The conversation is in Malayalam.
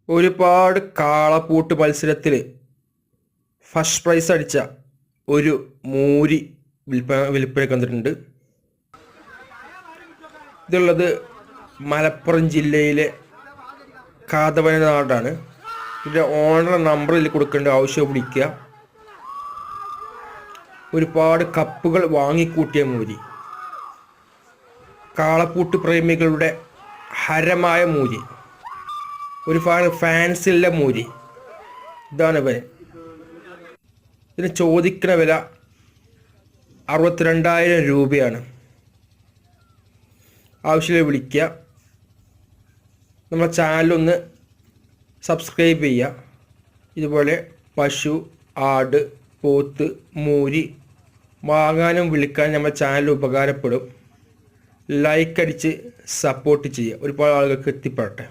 ഒരുപാട് കാളപ്പൂട്ട് മത്സരത്തിൽ ഫസ്റ്റ് പ്രൈസ് അടിച്ച ഒരു മൂരി വിൽപ്പനയ്ക്ക് വന്നിട്ടുണ്ട്. ഇതുള്ളത് മലപ്പുറം ജില്ലയിലെ കാതവനനാടാണ്. ഇതിൻ്റെ ഓണർ നമ്പറിൽ കൊടുക്കേണ്ട ആവശ്യം വിളിക്കുക. ഒരുപാട് കപ്പുകൾ വാങ്ങിക്കൂട്ടിയ മൂരി, കാളപ്പൂട്ട് പ്രേമികളുടെ ഹരമായ മൂരി, ഒരുപാട് ഫാൻസുള്ള മൂരി. ഇതാണ് ഇവൻ. ഇതിന് ചോദിക്കുന്ന വില 62,000 രൂപയാണ്. ആവശ്യമില്ല വിളിക്കുക. നമ്മുടെ ചാനലൊന്ന് സബ്സ്ക്രൈബ് ചെയ്യുക. ഇതുപോലെ പശു, ആട്, പോത്ത്, മൂരി വാങ്ങാനും വിളിക്കാനും നമ്മുടെ ചാനൽ ഉപകാരപ്പെടും. ലൈക്ക് അടിച്ച് സപ്പോർട്ട് ചെയ്യുക. ഒരുപാട് ആളുകൾക്ക് എത്തിപ്പെടട്ടെ.